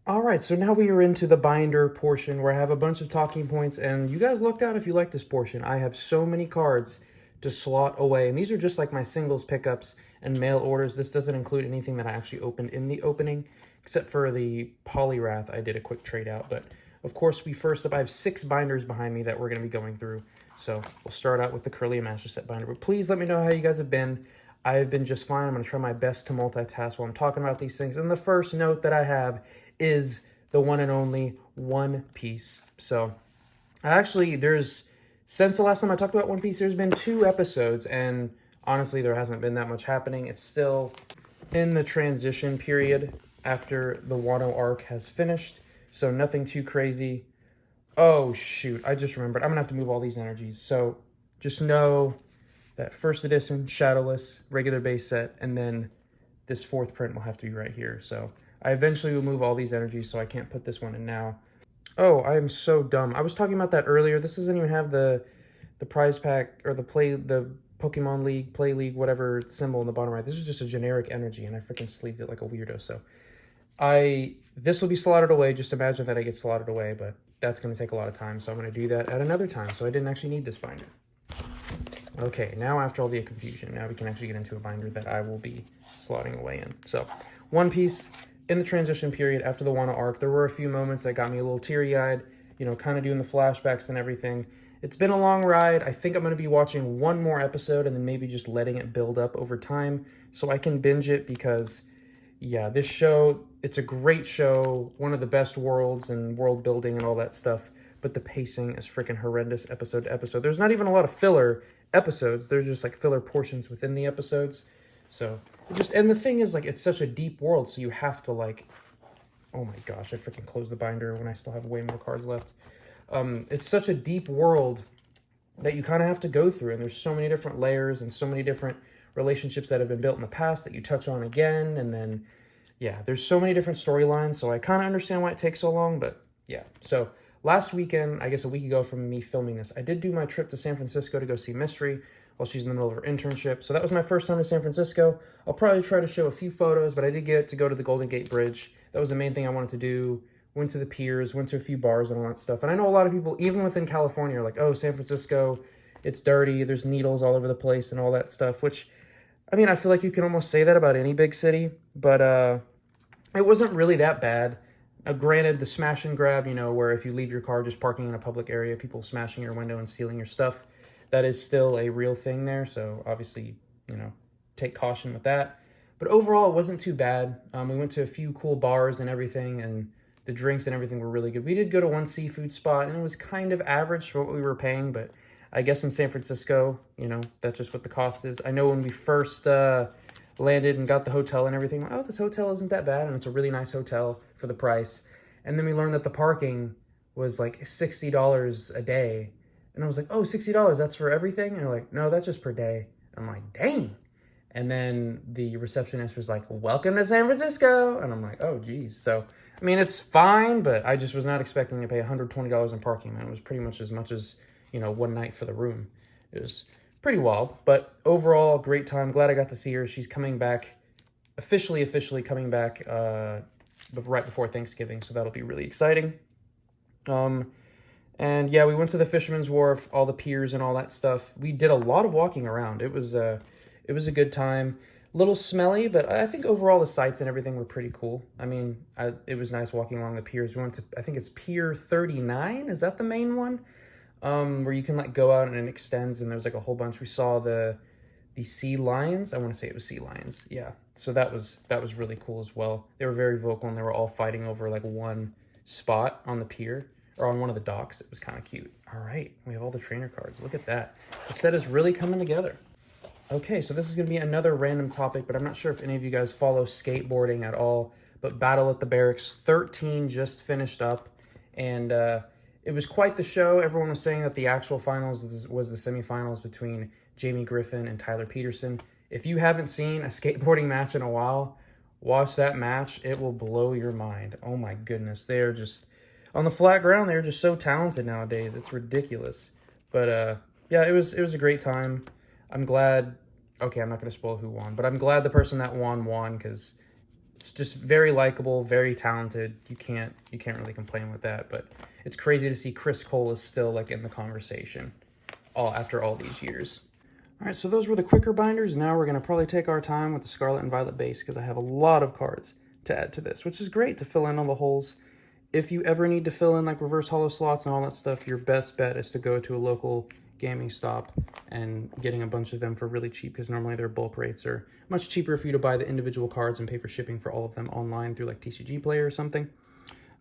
All right, so now we are into the binder portion where I have a bunch of talking points, and you guys looked out if you like this portion. I have so many cards to slot away, and these are just like my singles pickups and mail orders. This doesn't include anything that I actually opened in the opening, except for the Polyrath. I did a quick trade out, but of course, I have 6 binders behind me that we're going to be going through. So we'll start out with the Kirlia Master Set binder, but please let me know how you guys have been. I have been just fine. I'm going to try my best to multitask while I'm talking about these things. And the first note that I have is the one and only One Piece. So, since the last time I talked about One Piece, there's been 2 episodes, and honestly, there hasn't been that much happening. It's still in the transition period after the Wano arc has finished, so nothing too crazy. Oh, shoot, I just remembered. I'm going to have to move all these energies. So, just know that first edition, Shadowless, regular base set, and then this 4th print will have to be right here. So I eventually will move all these energies, so I can't put this one in now. Oh, I am so dumb. I was talking about that earlier. This doesn't even have the prize pack or the Pokemon League, Play League, whatever symbol in the bottom right. This is just a generic energy, and I freaking sleeved it like a weirdo. So this will be slotted away. Just imagine that I get slotted away, but that's going to take a lot of time, so I'm going to do that at another time. So I didn't actually need this binder. Okay, now after all the confusion, now we can actually get into a binder that I will be slotting away in. So, One Piece, in the transition period after the Wano arc, there were a few moments that got me a little teary-eyed, you know, kind of doing the flashbacks and everything. It's been a long ride. I think I'm going to be watching one more episode and then maybe just letting it build up over time so I can binge it because, yeah, this show, it's a great show, one of the best worlds and world building and all that stuff, but the pacing is freaking horrendous episode to episode. There's not even a lot of filler episodes. There's just like filler portions within the episodes. So and the thing is, like, it's such a deep world, so you have to, like, oh my gosh, I freaking closed the binder when I still have way more cards left. It's such a deep world that you kind of have to go through, and there's so many different layers and so many different relationships that have been built in the past that you touch on again, and then, yeah, there's so many different storylines, so I kind of understand why it takes so long, but yeah. So last weekend, I guess a week ago from me filming this, I did do my trip to San Francisco to go see Mystery while she's in the middle of her internship. So that was my first time to San Francisco. I'll probably try to show a few photos, but I did get to go to the Golden Gate Bridge. That was the main thing I wanted to do. Went to the piers, went to a few bars and all that stuff. And I know a lot of people, even within California, are like, oh, San Francisco, it's dirty, there's needles all over the place and all that stuff, which, I mean, I feel like you can almost say that about any big city, but it wasn't really that bad. Granted, the smash and grab, you know, where if you leave your car just parking in a public area, people smashing your window and stealing your stuff, that is still a real thing there. So obviously, you know, take caution with that. But overall, it wasn't too bad. We went to a few cool bars and everything, and the drinks and everything were really good. We did go to one seafood spot, and it was kind of average for what we were paying, but I guess in San Francisco, you know, that's just what the cost is. I know when we first landed and got the hotel and everything, oh, this hotel isn't that bad, and it's a really nice hotel for the price. And then we learned that the parking was like $60 a day. And I was like, oh, $60, that's for everything? And they're like, no, that's just per day. I'm like, dang. And then the receptionist was like, welcome to San Francisco. And I'm like, oh, geez. So, I mean, it's fine, but I just was not expecting to pay $120 in parking. Man, it was pretty much as, you know, one night for the room. It was pretty wild, but overall, great time. Glad I got to see her. She's coming back, officially coming back right before Thanksgiving, so that'll be really exciting. And yeah, we went to the Fisherman's Wharf, all the piers and all that stuff. We did a lot of walking around. It was a good time. A little smelly, but I think overall the sights and everything were pretty cool. I mean, it was nice walking along the piers. We went to, I think it's Pier 39. Is that the main one? Where you can like go out and it extends, and there's like a whole bunch. We saw the sea lions. I want to say it was sea lions. Yeah. So that was really cool as well. They were very vocal, and they were all fighting over like one spot on the pier or on one of the docks. It was kind of cute. All right, we have all the trainer cards. Look at that. The set is really coming together. Okay, so this is going to be another random topic, but I'm not sure if any of you guys follow skateboarding at all, but Battle at the Barracks 13 just finished up, and it was quite the show. Everyone was saying that the actual finals was the semifinals between Jamie Griffin and Tyler Peterson. If you haven't seen a skateboarding match in a while, watch that match. It will blow your mind. Oh my goodness. They are just, on the flat ground, they're just so talented nowadays. It's ridiculous. But yeah, it was a great time. I'm glad, okay, I'm not going to spoil who won, but I'm glad the person that won because It's just very likable, very talented. You can't really complain with that. But it's crazy to see Chris Cole is still like in the conversation after all these years. All right, so those were the quicker binders. Now we're going to probably take our time with the Scarlet and Violet base because I have a lot of cards to add to this, which is great to fill in all the holes. If you ever need to fill in like reverse hollow slots and all that stuff, your best bet is to go to a local gaming stop and getting a bunch of them for really cheap, because normally their bulk rates are much cheaper for you to buy the individual cards and pay for shipping for all of them online through like TCG Player or something.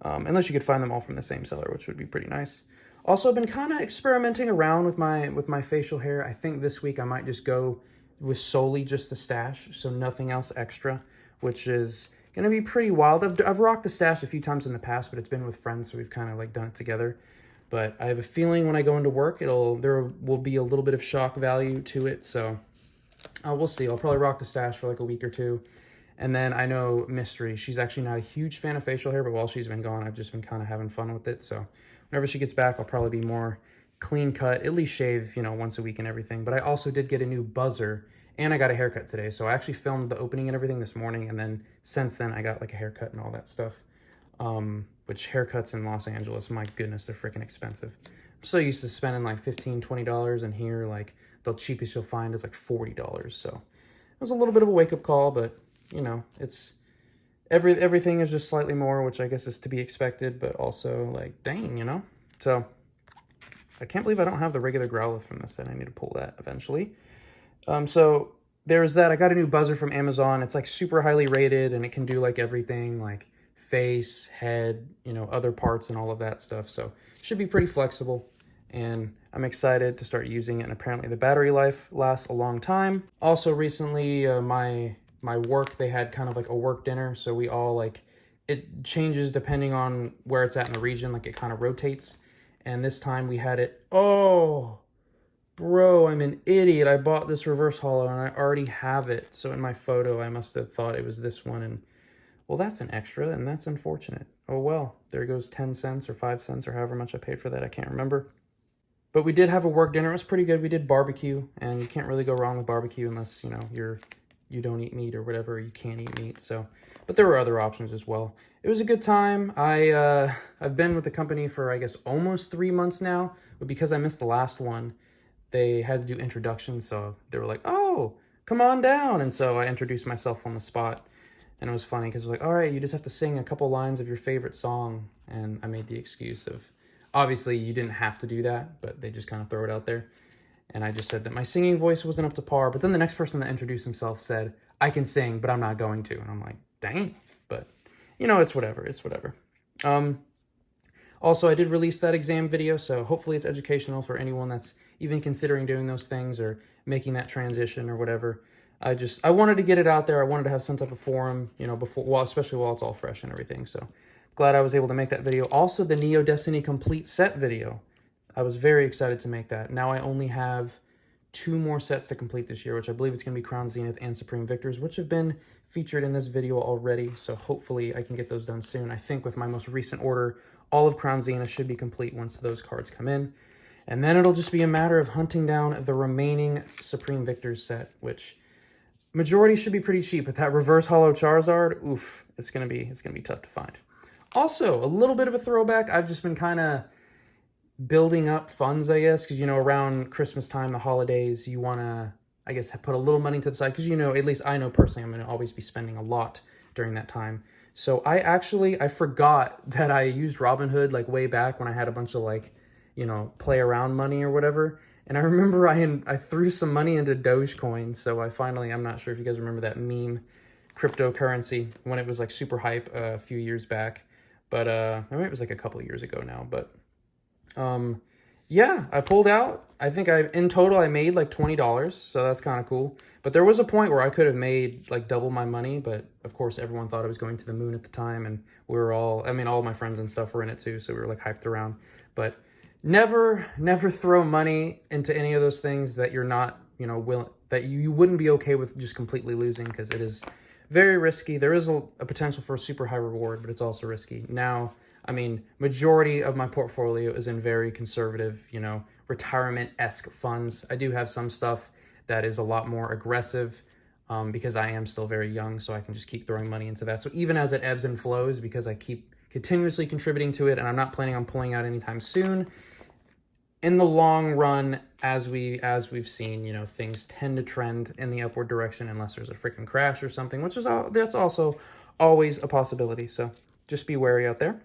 Unless you could find them all from the same seller, which would be pretty nice. Also, I've been kind of experimenting around with my facial hair. I think this week I might just go with solely just the stash, so nothing else extra, which is going to be pretty wild. I've rocked the stash a few times in the past, but it's been with friends, so we've kind of like done it together. But I have a feeling when I go into work, there will be a little bit of shock value to it, so we'll see. I'll probably rock the stash for like a week or two. And then I know Mystery, she's actually not a huge fan of facial hair, but while she's been gone, I've just been kind of having fun with it. So whenever she gets back, I'll probably be more clean cut, at least shave, once a week and everything. But I also did get a new buzzer, and I got a haircut today. So I actually filmed the opening and everything this morning, and then since then I got like a haircut and all that stuff. Which haircuts in Los Angeles, my goodness, they're freaking expensive. I'm so used to spending like $15, $20, and here like the cheapest you'll find is like $40. So it was a little bit of a wake-up call, but it's everything is just slightly more, which I guess is to be expected, but also like, dang, So I can't believe I don't have the regular Growlithe from this set. I need to pull that eventually. So there's that. I got a new buzzer from Amazon. It's like super highly rated, and it can do like everything, like face, head, other parts and all of that stuff. So it should be pretty flexible, and I'm excited to start using it. And apparently the battery life lasts a long time. Also recently, my work, they had kind of like a work dinner. So we all it changes depending on where it's at in the region. Like it kind of rotates. And this time we had it. Oh, bro, I'm an idiot. I bought this reverse hollow and I already have it. So in my photo, I must have thought it was this one. And well, that's an extra, and that's unfortunate. Oh well, there goes 10 cents or 5 cents or however much I paid for that. I can't remember. But we did have a work dinner. It was pretty good. We did barbecue, and you can't really go wrong with barbecue unless, you don't eat meat or whatever. You can't eat meat. So, but there were other options as well. It was a good time. I've been with the company for, I guess, almost 3 months now. But because I missed the last one, they had to do introductions. So they were like, oh, come on down. And so I introduced myself on the spot. And it was funny because it was like, all right, you just have to sing a couple lines of your favorite song. And I made the excuse of, obviously you didn't have to do that, but they just kind of throw it out there. And I just said that my singing voice wasn't up to par. But then the next person that introduced himself said, I can sing, but I'm not going to. And I'm like, dang. But, it's whatever. It's whatever. Also, I did release that exam video, so hopefully it's educational for anyone that's even considering doing those things or making that transition or whatever. I wanted to get it out there. I wanted to have some type of forum, especially while it's all fresh and everything. So glad I was able to make that video. Also, the Neo Destiny complete set video. I was very excited to make that. Now I only have 2 more sets to complete this year, which I believe it's going to be Crown Zenith and Supreme Victors, which have been featured in this video already. So hopefully I can get those done soon. I think with my most recent order, all of Crown Zenith should be complete once those cards come in. And then it'll just be a matter of hunting down the remaining Supreme Victors set, which majority should be pretty cheap. But that reverse hollow Charizard, oof, it's gonna be tough to find. Also, a little bit of a throwback. I've just been kind of building up funds, I guess, because around Christmas time, the holidays, you want to, I guess, put a little money to the side because at least I know personally I'm going to always be spending a lot during that time. So I forgot that I used Robinhood like way back when I had a bunch of play around money or whatever. And I remember I threw some money into Dogecoin. So I'm not sure if you guys remember that meme cryptocurrency when it was like super hype a few years back. But I mean, it was like a couple of years ago now. But yeah, I pulled out. I think in total I made like $20. So that's kind of cool. But there was a point where I could have made like double my money. But of course, everyone thought I was going to the moon at the time. And we were all my friends and stuff were in it too. So we were like hyped around. But never throw money into any of those things that you're not, that you wouldn't be okay with just completely losing, because it is very risky. There is a potential for a super high reward, but it's also risky. Now, majority of my portfolio is in very conservative, retirement-esque funds. I do have some stuff that is a lot more aggressive. because I am still very young, so I can just keep throwing money into that. So even as it ebbs and flows, because I keep continuously contributing to it, and I'm not planning on pulling out anytime soon, in the long run, as we've seen, you know, things tend to trend in the upward direction unless there's a freaking crash or something, which is that's also always a possibility. So just be wary out there.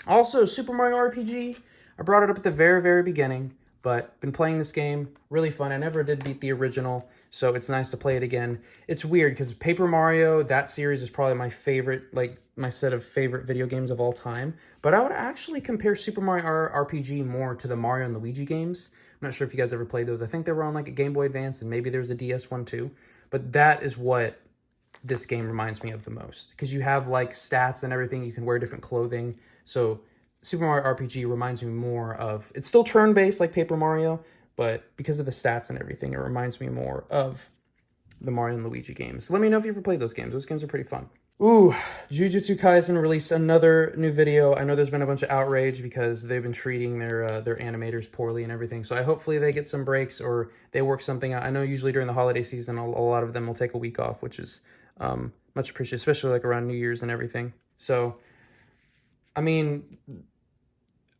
Also, Super Mario RPG, I brought it up at the very, very beginning, but been playing this game, really fun. I never did beat the original, so it's nice to play it again. It's weird because Paper Mario, that series is probably my favorite, like my set of favorite video games of all time. But I would actually compare Super Mario RPG more to the Mario and Luigi games. I'm not sure if you guys ever played those. I think they were on like a Game Boy Advance, and maybe there was a DS one too. But that is what this game reminds me of the most, because you have like stats and everything. You can wear different clothing. So Super Mario RPG reminds me more of, it's still turn-based like Paper Mario, but because of the stats and everything, it reminds me more of the Mario and Luigi games. So let me know if you ever played those games. Those games are pretty fun. Ooh, Jujutsu Kaisen released another new video. I know there's been a bunch of outrage because they've been treating their animators poorly and everything. So hopefully they get some breaks or they work something out. I know usually during the holiday season, a lot of them will take a week off, which is much appreciated, especially like around New Year's and everything. So, I mean,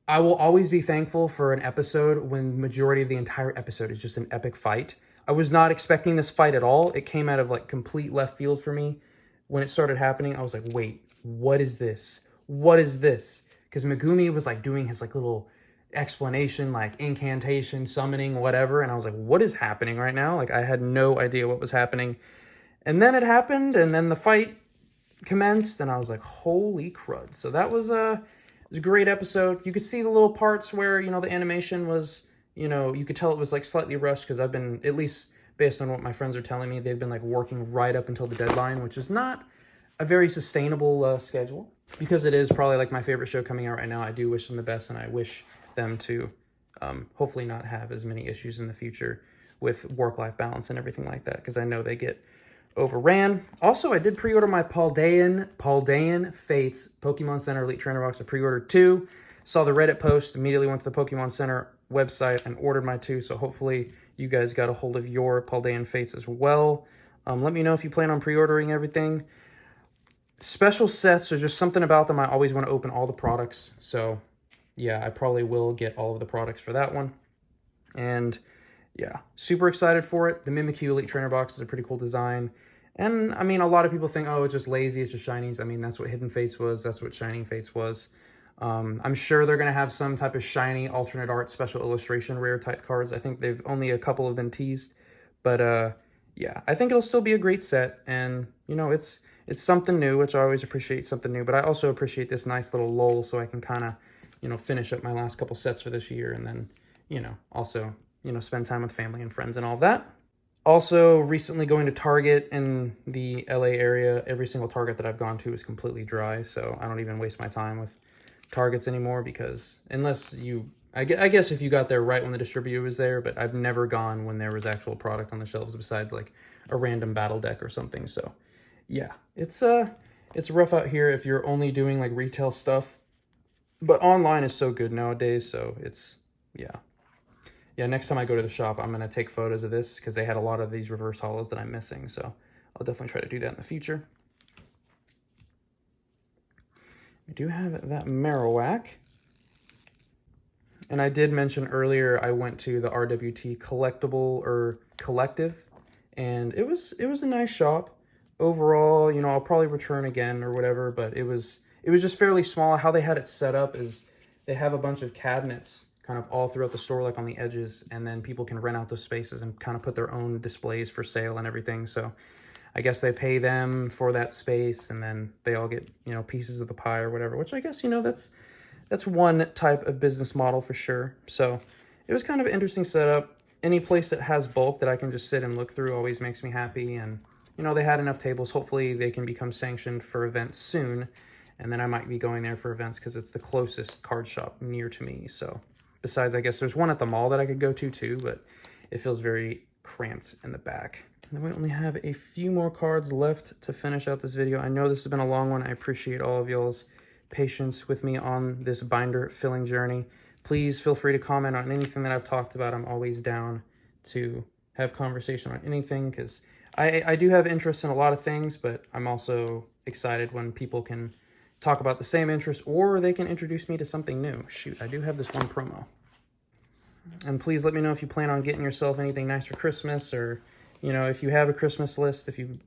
I will always be thankful for an episode when the majority of the entire episode is just an epic fight. I was not expecting this fight at all. It came out of like complete left field for me. When it started happening, I was like, wait, what is this? What is this? Because Megumi was like doing his like little explanation, like incantation, summoning, whatever. And I was like, what is happening right now? Like I had no idea what was happening. And then it happened, and then the fight commenced, and I was like, holy crud. So that was it was a great episode. You could see the little parts where, you know, the animation was, you know, you could tell it was like slightly rushed, because I've been, at least based on what my friends are telling me, they've been like working right up until the deadline, which is not a very sustainable schedule, because it is probably like my favorite show coming out right now. I do wish them the best, and I wish them to hopefully not have as many issues in the future with work-life balance and everything like that, because I know they get overran. Also, I did pre-order my Paldean Fates Pokemon Center Elite Trainer Box. I pre-ordered 2. Saw the Reddit post, immediately went to the Pokemon Center website and ordered my 2. So hopefully you guys got a hold of your Paldean Fates as well. Let me know if you plan on pre-ordering everything. Special sets are just something about them. I always want to open all the products. So yeah, I probably will get all of the products for that one. And yeah, super excited for it. The Mimikyu Elite Trainer Box is a pretty cool design. And, I mean, a lot of people think, oh, it's just lazy, it's just shinies. I mean, that's what Hidden Fates was. That's what Shining Fates was. I'm sure they're going to have some type of shiny, alternate art, special illustration, rare type cards. I think they've only a couple have been teased. But, yeah, I think it'll still be a great set. And, you know, it's something new, which I always appreciate something new. But I also appreciate this nice little lull so I can kind of, you know, finish up my last couple sets for this year. And then, you know, also, you know, spend time with family and friends and all that. Also, recently going to Target in the LA area. Every single Target that I've gone to is completely dry, so I don't even waste my time with Targets anymore, because unless you, I guess if you got there right when the distributor was there, but I've never gone when there was actual product on the shelves besides like a random battle deck or something. So yeah, it's rough out here if you're only doing like retail stuff, but online is so good nowadays, so it's, yeah. Yeah, next time I go to the shop, I'm going to take photos of this, because they had a lot of these reverse holos that I'm missing. So I'll definitely try to do that in the future. I do have that Marowak. And I did mention earlier I went to the RWT collective, and it was a nice shop. Overall, you know, I'll probably return again or whatever, but it was just fairly small. How they had it set up is they have a bunch of cabinets kind of all throughout the store, like on the edges, and then people can rent out those spaces and kind of put their own displays for sale and everything. So I guess they pay them for that space, and then they all get, you know, pieces of the pie or whatever, which I guess, you know, that's one type of business model for sure. So it was kind of an interesting setup. Any place that has bulk that I can just sit and look through always makes me happy. And, you know, they had enough tables. Hopefully they can become sanctioned for events soon, and then I might be going there for events because it's the closest card shop near to me. So besides, I guess there's one at the mall that I could go to too, but it feels very cramped in the back. And then we only have a few more cards left to finish out this video. I know this has been a long one. I appreciate all of y'all's patience with me on this binder filling journey. Please feel free to comment on anything that I've talked about. I'm always down to have conversation on anything, because I do have interest in a lot of things, but I'm also excited when people can talk about the same interest, or they can introduce me to something new. Shoot, I do have this one promo. And please let me know if you plan on getting yourself anything nice for Christmas, or, you know, if you have a Christmas list, if you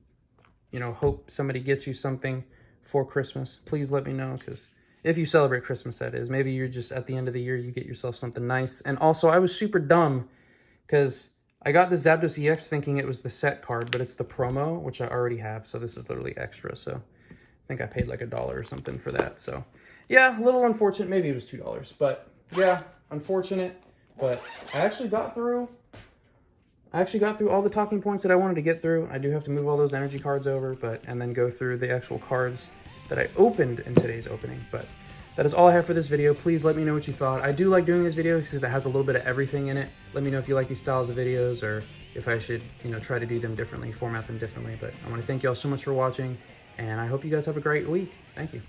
hope somebody gets you something for Christmas, please let me know, because if you celebrate Christmas, that is. Maybe you're just at the end of the year, you get yourself something nice. And also, I was super dumb, because I got the Zapdos EX thinking it was the set card, but it's the promo, which I already have, so this is literally extra, so I think I paid like $1 or something for that, so yeah, a little unfortunate. Maybe it was $2, but yeah, unfortunate. But I actually got through all the talking points that I wanted to get through. I do have to move all those energy cards over, and then go through the actual cards that I opened in today's opening. But that is all I have for this video. Please let me know what you thought. I do like doing this video because it has a little bit of everything in it. Let me know if you like these styles of videos, or if I should, try to do them differently, format them differently. But I want to thank you all so much for watching, and I hope you guys have a great week. Thank you.